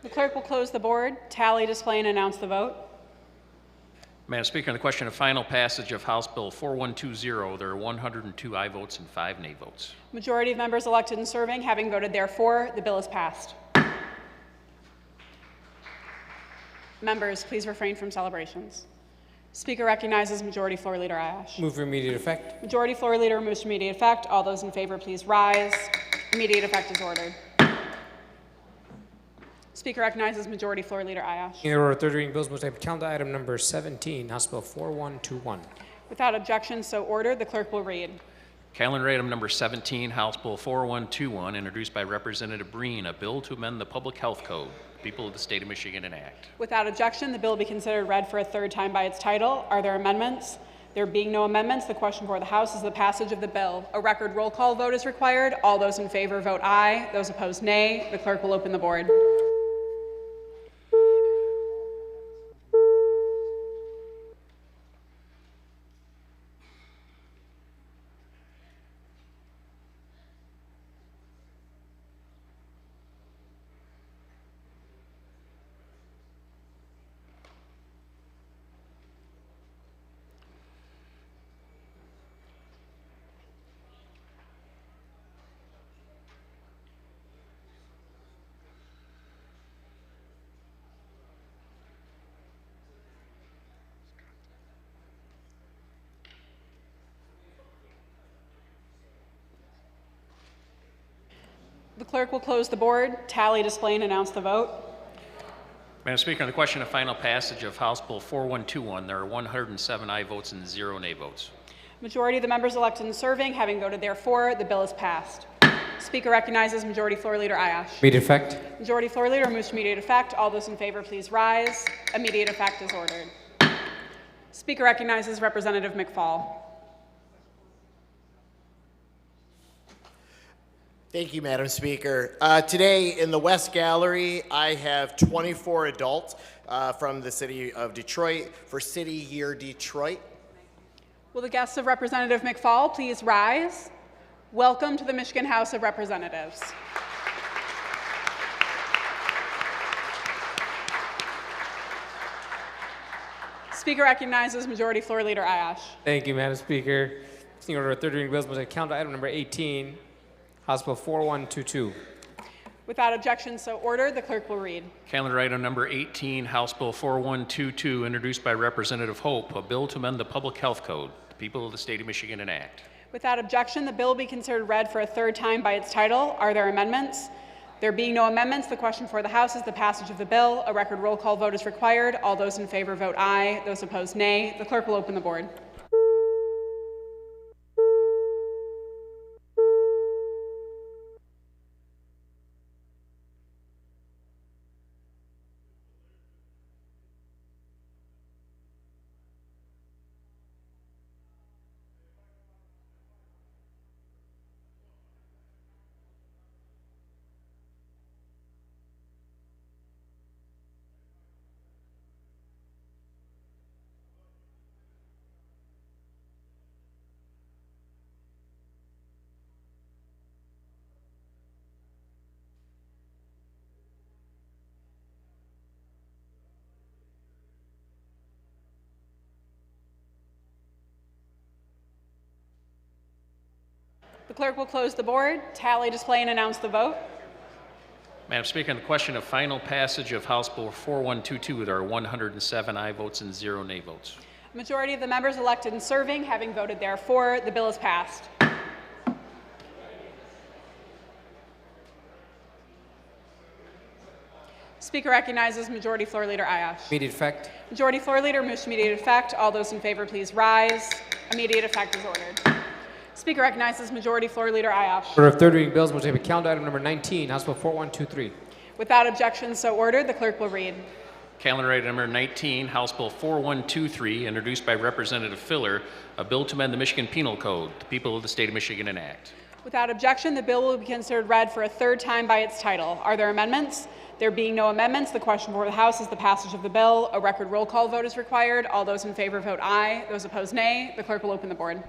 Speaker 7: The clerk will close the board, tally, display, and announce the vote.
Speaker 3: Madam Speaker, on the question of final passage of House Bill 4120, there are 102 aye votes and 5 nay votes.
Speaker 7: Majority of members elected and serving having voted therefore, the bill is passed. Members, please refrain from celebrations. Speaker recognizes Majority Floor Leader Ayash.
Speaker 10: Move for immediate effect.
Speaker 7: Majority Floor Leader moves to immediate effect. All those in favor, please rise. Immediate effect is ordered. Speaker recognizes Majority Floor Leader Ayash.
Speaker 10: In order of third reading bills, most type calendar item number 17, House Bill 4121.
Speaker 7: Without objection, so ordered. The clerk will read.
Speaker 3: Calendar item number 17, House Bill 4121, introduced by Representative Breen, a bill to amend the Public Health Code. People of the State of Michigan enact.
Speaker 7: Without objection, the bill be considered read for a third time by its title. Are there amendments? There being no amendments, the question before the House is the passage of the bill. A record roll call vote is required. All those in favor vote aye. Those opposed, nay. The clerk will open the board. The clerk will close the board, tally, display, and announce the vote.
Speaker 3: Madam Speaker, on the question of final passage of House Bill 4121, there are 107 aye votes and 0 nay votes.
Speaker 7: Majority of the members elected and serving having voted therefore, the bill is passed. Speaker recognizes Majority Floor Leader Ayash.
Speaker 10: Immediate effect.
Speaker 7: Majority Floor Leader moves to immediate effect. All those in favor, please rise. Immediate effect is ordered. Speaker recognizes Representative McFall.
Speaker 20: Thank you, Madam Speaker. Today in the West Gallery, I have 24 adults from the city of Detroit for City Year Detroit.
Speaker 7: Will the guests of Representative McFall please rise? Welcome to the Michigan House of Representatives. Speaker recognizes Majority Floor Leader Ayash.
Speaker 10: Thank you, Madam Speaker. In order of third reading bills, most type calendar item number 18, House Bill 4122.
Speaker 7: Without objection, so ordered. The clerk will read.
Speaker 3: Calendar item number 18, House Bill 4122, introduced by Representative Hope, a bill to amend the Public Health Code. The people of the State of Michigan enact.
Speaker 7: Without objection, the bill will be considered read for a third time by its title. Are there amendments? There being no amendments, the question for the House is the passage of the bill. A record roll call vote is required. All those in favor vote aye. Those opposed, nay. The clerk will open the board. The clerk will close the board, tally, display, and announce the vote.
Speaker 3: Madam Speaker, on the question of final passage of House Bill 4122, there are 107 aye votes and 0 nay votes.
Speaker 7: Majority of the members elected and serving having voted therefore, the bill is passed. Speaker recognizes Majority Floor Leader Ayash.
Speaker 10: Immediate effect.
Speaker 7: Majority Floor Leader moves to immediate effect. All those in favor, please rise. Immediate effect is ordered. Speaker recognizes Majority Floor Leader Ayash.
Speaker 10: Order of third reading bills, most type calendar item number 19, House Bill 4123.
Speaker 7: Without objection, so ordered. The clerk will read.
Speaker 3: Calendar item number 19, House Bill 4123, introduced by Representative Filler, a bill to amend the Michigan Penal Code. The people of the State of Michigan enact.
Speaker 7: Without objection, the bill will be considered read for a third time by its title. Are there amendments? There being no amendments, the question before the House is the passage of the bill. A record roll call vote is required. All those in favor vote aye. Those opposed, nay. The clerk will open the board.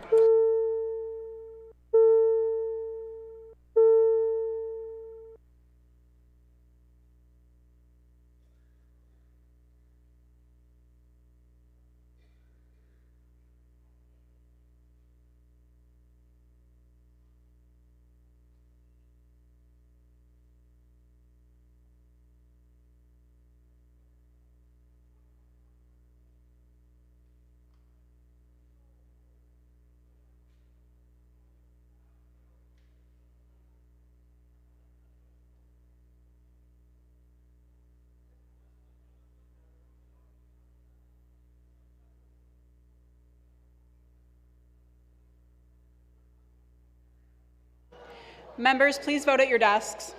Speaker 7: Members, please vote at your desks.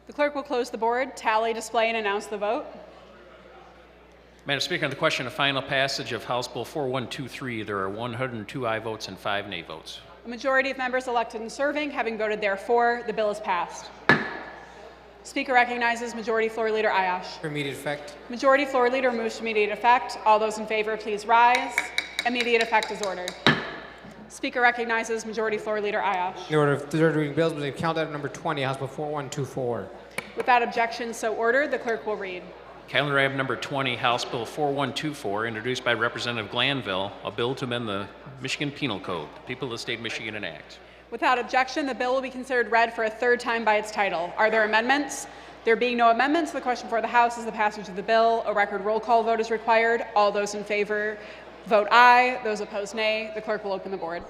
Speaker 7: The clerk will close the board, tally, display, and announce the vote.
Speaker 3: Madam Speaker, on the question of final passage of House Bill 4123, there are 102 aye votes and 5 nay votes.
Speaker 7: A majority of members elected and serving having voted therefore, the bill is passed. Speaker recognizes Majority Floor Leader Ayash.
Speaker 10: For immediate effect.
Speaker 7: Majority Floor Leader moves to immediate effect. All those in favor, please rise. Immediate effect is ordered. Speaker recognizes Majority Floor Leader Ayash.
Speaker 10: In the order of third reading bills, will count item number 20, House Bill 4124.
Speaker 7: Without objection, so ordered, the clerk will read.
Speaker 3: Calendar item number 20, House Bill 4124, introduced by Representative Glanville, a bill to amend the Michigan Penal Code. The people of the state of Michigan enact.
Speaker 7: Without objection, the bill will be considered read for a third time by its title. Are there amendments? There being no amendments, the question for the House is the passage of the bill. A record roll call vote is required. All those in favor vote aye. Those opposed, nay. The clerk will open the board.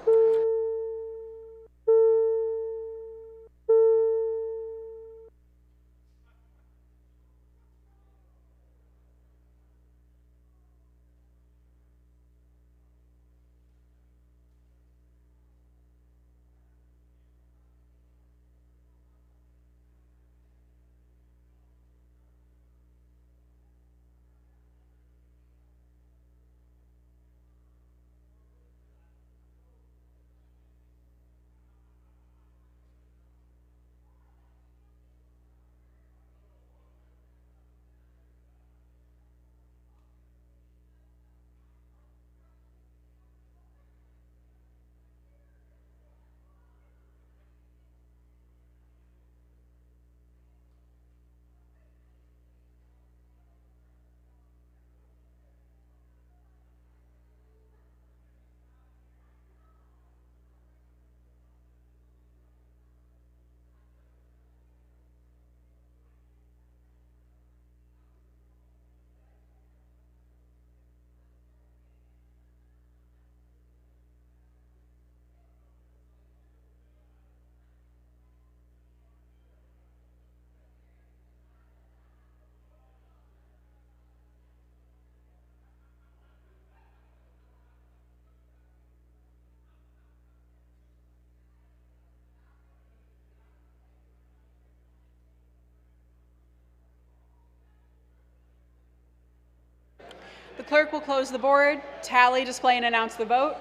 Speaker 7: The clerk will close the board, tally, display, and announce the vote.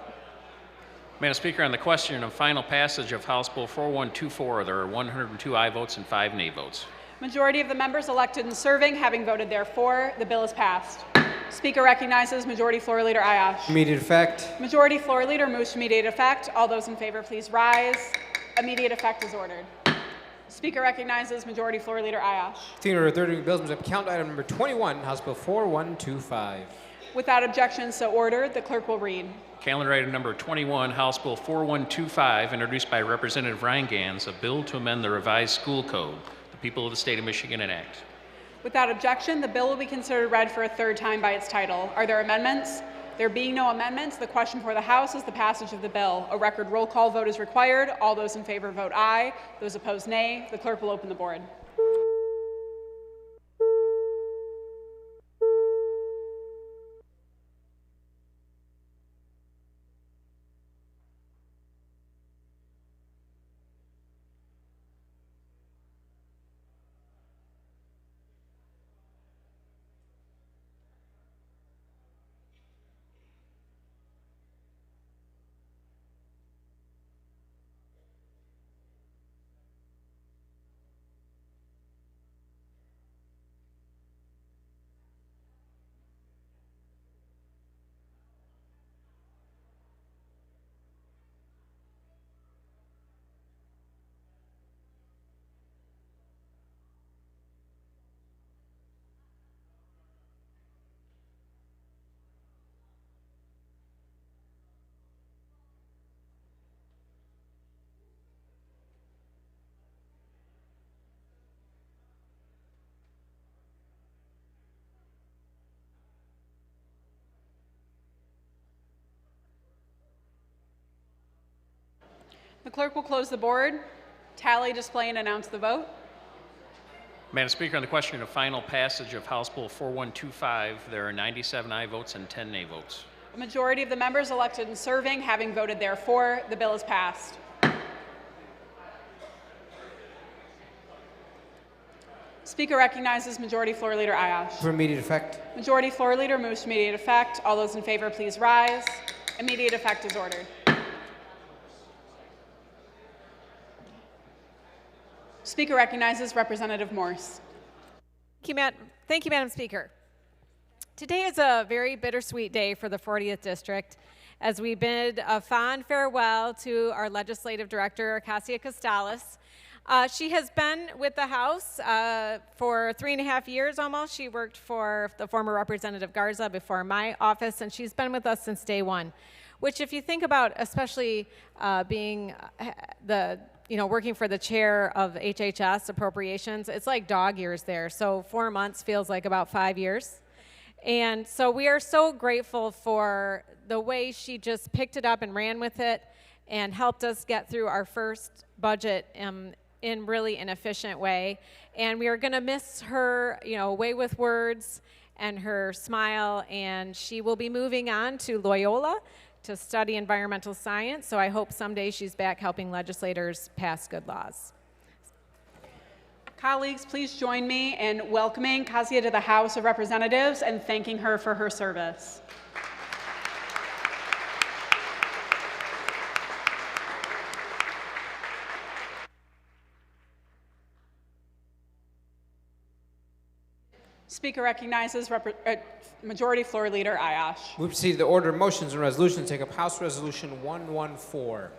Speaker 3: Madam Speaker, on the question of final passage of House Bill 4124, there are 102 aye votes and 5 nay votes.
Speaker 7: Majority of the members elected and serving having voted therefore, the bill is passed. Speaker recognizes Majority Floor Leader Ayash.
Speaker 10: Immediate effect.
Speaker 7: Majority Floor Leader moves to immediate effect. All those in favor, please rise. Immediate effect is ordered. Speaker recognizes Majority Floor Leader Ayash.
Speaker 10: In the order of third reading bills, count item number 21, House Bill 4125.
Speaker 7: Without objection, so ordered, the clerk will read.
Speaker 3: Calendar item number 21, House Bill 4125, introduced by Representative Ryan Gans, a bill to amend the revised school code. The people of the state of Michigan enact.
Speaker 7: Without objection, the bill will be considered read for a third time by its title. Are there amendments? There being no amendments, the question for the House is the passage of the bill. A record roll call vote is required. All those in favor vote aye. Those opposed, nay. The clerk will open the board. The clerk will close the board, Tally, display, and announce the vote.
Speaker 3: Madam Speaker, on the question of final passage of House Bill 4125, there are 97 aye votes and 10 nay votes.
Speaker 7: A majority of the members elected and serving having voted therefore, the bill is passed. Speaker recognizes Majority Floor Leader Ayash.
Speaker 10: For immediate effect.
Speaker 7: Majority Floor Leader moves to immediate effect. All those in favor, please rise. Immediate effect is ordered. Speaker recognizes Representative Morse.
Speaker 21: Thank you, Madam Speaker. Today is a very bittersweet day for the 40th District as we bid a fond farewell to our Legislative Director, Acacia Costales. She has been with the House for 3.5 years almost. She worked for the former Representative Garza before my office, and she's been with us since day one, which if you think about, especially being working for the chair of HHS appropriations, it's like dog years there. So 4 months feels like about 5 years. And so we are so grateful for the way she just picked it up and ran with it and helped us get through our first budget in really an efficient way. And we are going to miss her, way with words and her smile, and she will be moving on to Loyola to study environmental science, so I hope someday she's back helping legislators pass good laws.
Speaker 7: Colleagues, please join me in welcoming Kasia to the House of Representatives and thanking her for her service. Speaker recognizes Majority Floor Leader Ayash.
Speaker 10: We proceed to the order of motions and resolutions. Take up House Resolution 114.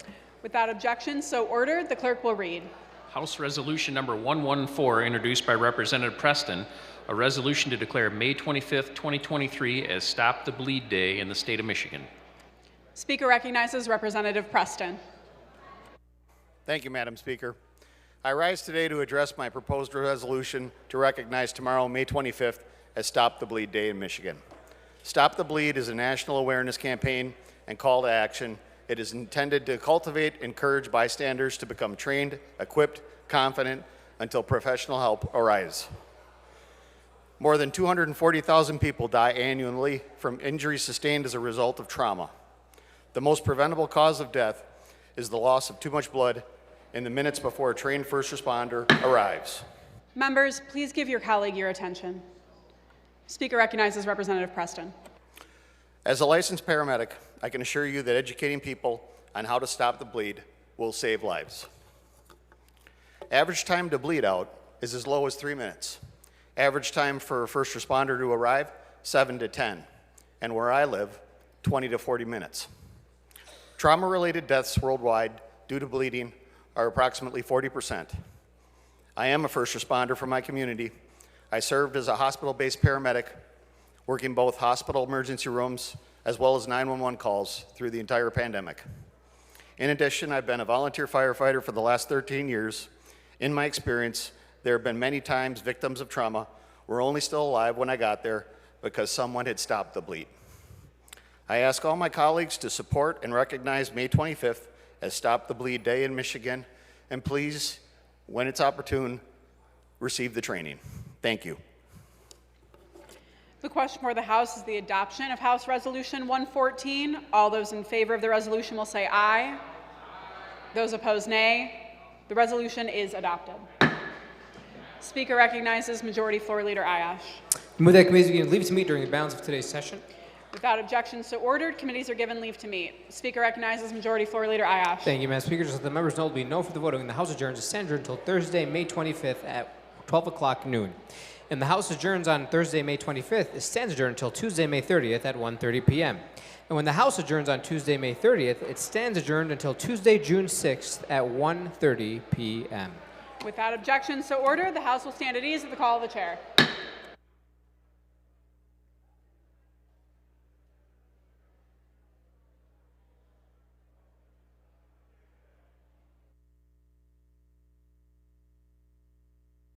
Speaker 7: Without objection, so ordered. The clerk will read.
Speaker 3: House Resolution number 114, introduced by Representative Preston, a resolution to declare May 25th, 2023 as Stop the Bleed Day in the state of Michigan.
Speaker 7: Speaker recognizes Representative Preston.
Speaker 22: Thank you, Madam Speaker. I rise today to address my proposed resolution to recognize tomorrow, May 25th, as Stop the Bleed Day in Michigan. Stop the Bleed is a national awareness campaign and call to action. It is intended to cultivate and encourage bystanders to become trained, equipped, confident until professional help arrives. More than 240,000 people die annually from injuries sustained as a result of trauma. The most preventable cause of death is the loss of too much blood in the minutes before a trained first responder arrives.
Speaker 7: Members, please give your colleague your attention. Speaker recognizes Representative Preston.
Speaker 22: As a licensed paramedic, I can assure you that educating people on how to stop the bleed will save lives. Average time to bleed out is as low as 3 minutes. Average time for a first responder to arrive, 7 to 10. And where I live, 20 to 40 minutes. Trauma-related deaths worldwide due to bleeding are approximately 40%. I am a first responder for my community. I served as a hospital-based paramedic, working both hospital emergency rooms as well as 911 calls through the entire pandemic. In addition, I've been a volunteer firefighter for the last 13 years. In my experience, there have been many times victims of trauma were only still alive when I got there because someone had stopped the bleed. I ask all my colleagues to support and recognize May 25th as Stop the Bleed Day in Michigan, and please, when it's opportune, receive the training. Thank you.
Speaker 7: The question for the House is the adoption of House Resolution 114. All those in favor of the resolution will say aye. Those opposed, nay. The resolution is adopted. Speaker recognizes Majority Floor Leader Ayash.
Speaker 10: Move that committees begin leave to meet during the balance of today's session.
Speaker 7: Without objection, so ordered. Committees are given leave to meet. Speaker recognizes Majority Floor Leader Ayash.
Speaker 10: Thank you, Madam Speaker. Just so the members know, there will be no further voting. The House adjourns to stand adjourned until Thursday, May 25th at 12 o'clock noon. And the House adjourns on Thursday, May 25th. It stands adjourned until Tuesday, May 30th at 1:30 p.m. And when the House adjourns on Tuesday, May 30th, it stands adjourned until Tuesday, June 6th at 1:30 p.m.
Speaker 7: Without objection, so ordered. The House will stand at ease at the call of the chair.